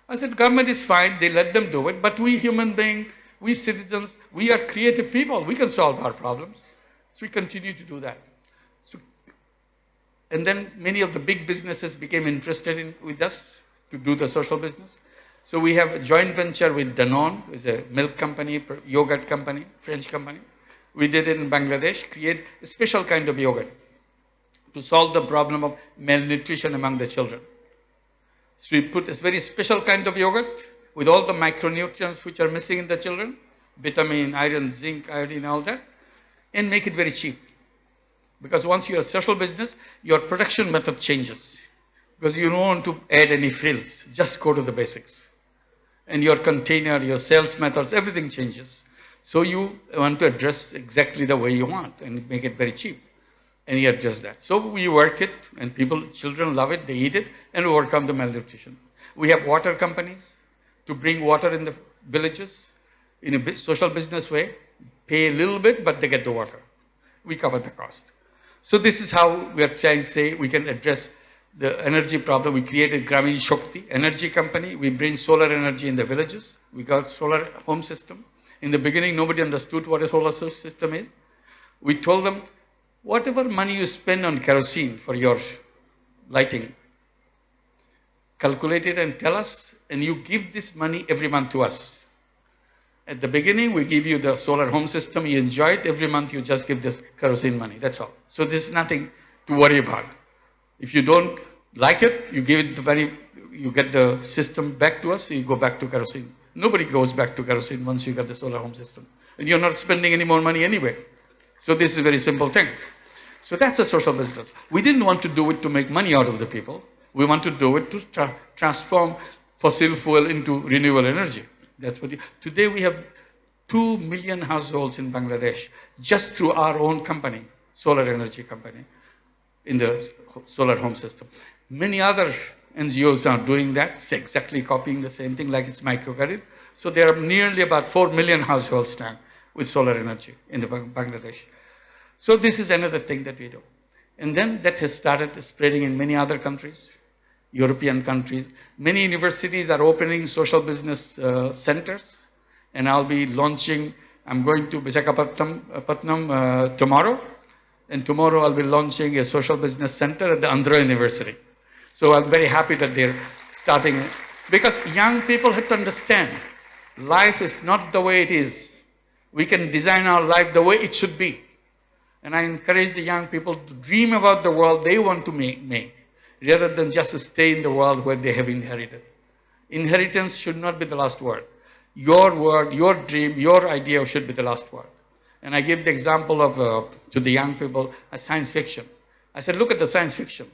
I said, government is fine, they let them do it, but we human beings, we citizens, we are creative people, we can solve our problems. So we continue to do that. And then many of the big businesses became interested with us to do the social business. So we have a joint venture with Danone, it's a milk company, yogurt company, French company. We did it in Bangladesh, create a special kind of yogurt to solve the problem of malnutrition among the children. So we put this very special kind of yogurt with all the micronutrients which are missing in the children, vitamin, iron, zinc, iodine, all that, and make it very cheap. Because once you're a social business, your production method changes. Because you don't want to add any frills, just go to the basics. And your container, your sales methods, everything changes. So you want to address exactly the way you want and make it very cheap. And you address that. So we work it, and children love it, they eat it, and overcome the malnutrition. We have water companies to bring water in the villages in a social business way, pay a little bit, but they get the water. We cover the cost. So this is how we are trying to say we can address the energy problem. We created Gramin Shakti energy company. We bring solar energy in the villages. We got solar home system. In the beginning, nobody understood what a solar system is. We told them, whatever money you spend on kerosene for your lighting, calculate it and tell us, and you give this money every month to us. At the beginning, we give you the solar home system, you enjoy it, every month you just give this kerosene money, that's all. So there's nothing to worry about. If you don't like it, you give it the money, you get the system back to us, so you go back to kerosene. Nobody goes back to kerosene once you get the solar home system. And you're not spending any more money anyway. So this is a very simple thing. So that's a social business. We didn't want to do it to make money out of the people. We want to do it to transform fossil fuel into renewable energy. That's what. Today we have 2 million households in Bangladesh just through our own company, solar energy company, in the solar home system. Many other NGOs are doing that, exactly copying the same thing like it's microgrid. So there are nearly about 4 million households now with solar energy in Bangladesh. So this is another thing that we do. And then that has started spreading in many other countries, European countries. Many universities are opening social business centers, and I'll be launching, I'm going to Visakhapatnam tomorrow, and tomorrow I'll be launching a social business center at the Andhra University. So I'm very happy that they're starting, because young people have to understand, life is not the way it is. We can design our life the way it should be. And I encourage the young people to dream about the world they want to make, rather than just stay in the world where they have inherited. Inheritance should not be the last word. Your word, your dream, your idea should be the last word. And I give the example of, to the young people, a science fiction. I said, look at the science fiction.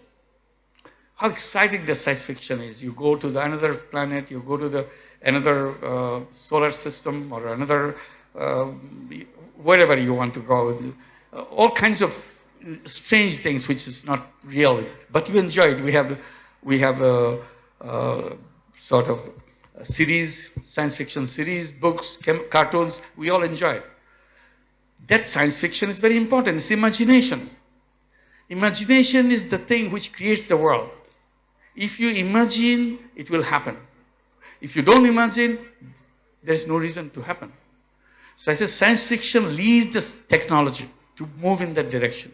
How exciting the science fiction is. You go to another planet, you go to another solar system or another, wherever you want to go. All kinds of strange things which is not real, but you enjoy it. We have a sort of a series, science fiction series, books, cartoons, we all enjoy it. That science fiction is very important. It's imagination. Imagination is the thing which creates the world. If you imagine, it will happen. If you don't imagine, there's no reason to happen. So I say science fiction leads the technology to move in that direction.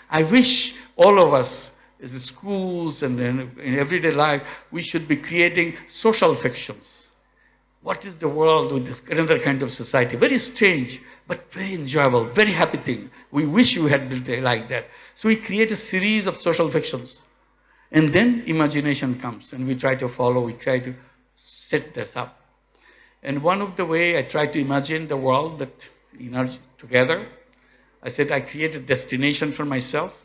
I wish all of us, as in schools and in everyday life, we should be creating social fictions. What is the world with this another kind of society? Very strange, but very enjoyable, very happy thing. We wish we had built it like that. So we create a series of social fictions. And then imagination comes, and we try to follow, we try to set this up. And one of the way I try to imagine the world that together, I said I create a destination for myself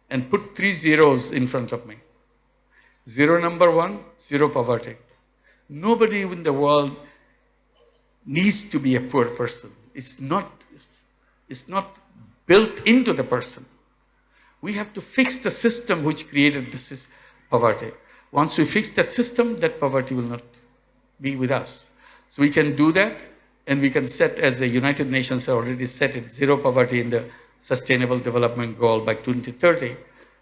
and put 3 zeros in front of me. Zero number 1, zero poverty. Nobody in the world needs to be a poor person. It's not built into the person. We have to fix the system which created this poverty. Once we fix that system, that poverty will not be with us. So we can do that, and we can set, as the United Nations have already set it, zero poverty in the Sustainable Development Goal by 2030.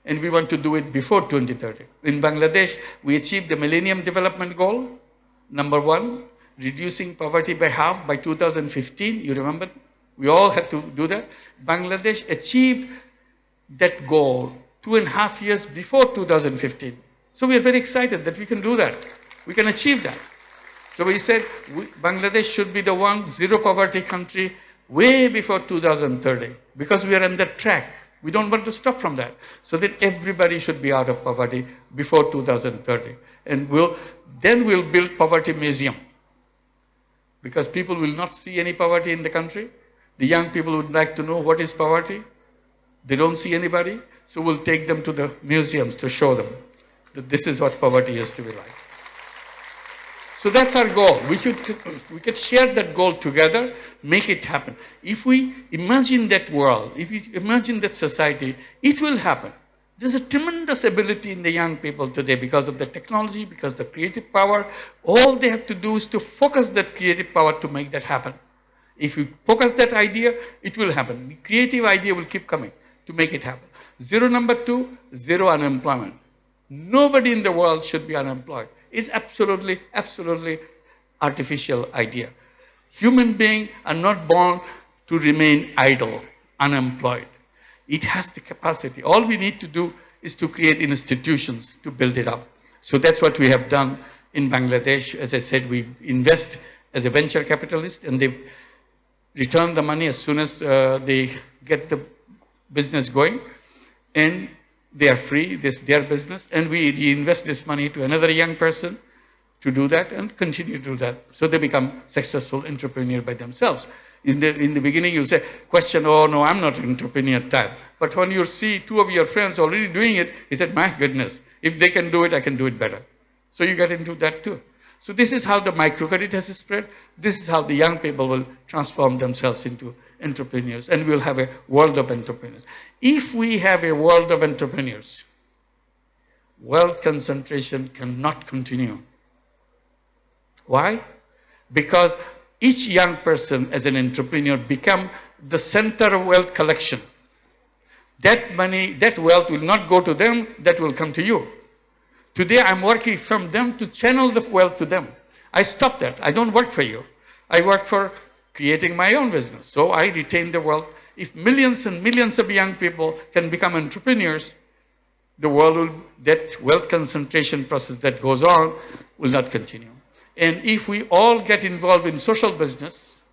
And we want to do it before 2030. In Bangladesh, we achieved the Millennium Development Goal, number 1, reducing poverty by half by 2015. You remember? We all had to do that. Bangladesh achieved that goal 2.5 years before 2015. So we are very excited that we can do that. We can achieve that. So we said Bangladesh should be the one zero poverty country way before 2030, because we are on that track. We don't want to stop from that. So that everybody should be out of poverty before 2030. And then we'll build poverty museum, because people will not see any poverty in the country. The young people would like to know what is poverty. They don't see anybody. So we'll take them to the museums to show them that this is what poverty used to be like. So that's our goal. We could share that goal together, make it happen. If we imagine that world, if we imagine that society, it will happen. There's a tremendous ability in the young people today because of the technology, because of the creative power. All they have to do is to focus that creative power to make that happen. If you focus that idea, it will happen. The creative idea will keep coming to make it happen. Zero, number 2, zero unemployment. Nobody in the world should be unemployed. It's absolutely artificial idea. Human beings are not born to remain idle, unemployed. It has the capacity. All we need to do is to create institutions to build it up. So that's what we have done in Bangladesh. As I said, we invest as a venture capitalist, and they return the money as soon as they get the business going, and they are free, this is their business, and we reinvest this money to another young person to do that and continue to do that. So they become successful entrepreneurs by themselves. In the beginning, you say, question, oh no, I'm not an entrepreneur type. But when you see 2 of your friends already doing it, you said, my goodness, if they can do it, I can do it better. So you get into that too. So this is how the microcredit has spread. This is how the young people will transform themselves into entrepreneurs, and we'll have a world of entrepreneurs. If we have a world of entrepreneurs, wealth concentration cannot continue. Why? Because each young person as an entrepreneur become the center of wealth collection. That money, that wealth will not go to them, that will come to you. Today I'm working from them to channel the wealth to them. I stop that. I don't work for you. I work for creating my own business. So I retain the wealth. If millions and millions of young people can become entrepreneurs, the world will, that wealth concentration process that goes on will not continue. And if we all get involved in social business,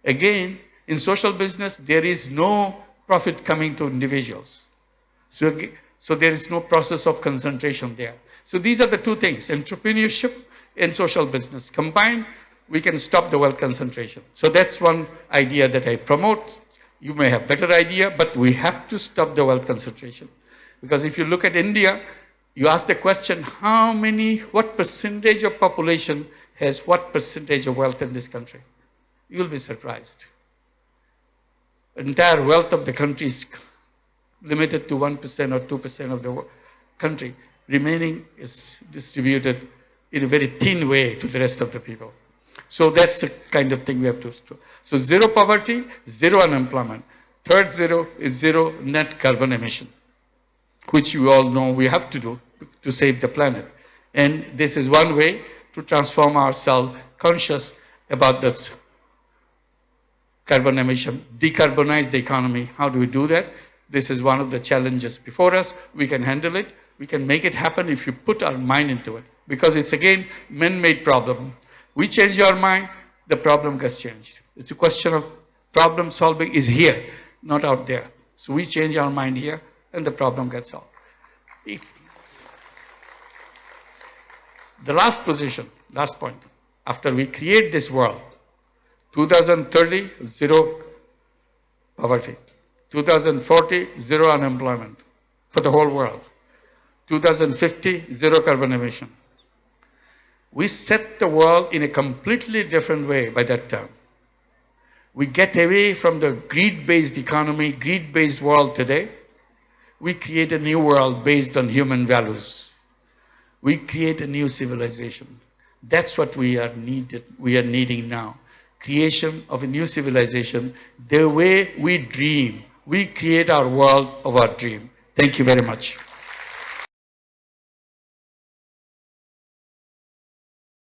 again, in social business, there is no profit coming to individuals. So there is no process of concentration there. So these are the 2 things, entrepreneurship and social business. Combined, we can stop the wealth concentration. So that's one idea that I promote. You may have better idea, but we have to stop the wealth concentration. Because if you look at India, you ask the question, what percentage of population has what percentage of wealth in this country? You will be surprised. Entire wealth of the country is limited to 1% or 2% of the country. Remaining is distributed in a very thin way to the rest of the people. So that's the kind of thing we have to do. So zero poverty, zero unemployment. Third zero is zero net carbon emission, which you all know we have to do to save the planet. And this is one way to transform ourselves conscious about this carbon emission, decarbonize the economy. How do we do that? This is one of the challenges before us. We can handle it. We can make it happen if you put our mind into it. Because it's again, man-made problem. We change our mind, the problem gets changed. It's a question of problem solving is here, not out there. So we change our mind here and the problem gets solved. The last position, last point, after we create this world, 2030, zero poverty. 2040, zero unemployment for the whole world. 2050, zero carbon emission. We set the world in a completely different way by that time. We get away from the greed-based economy, greed-based world today. We create a new world based on human values. We create a new civilization. That's what we are needing now. Creation of a new civilization, the way we dream. We create our world of our dream. Thank you very much.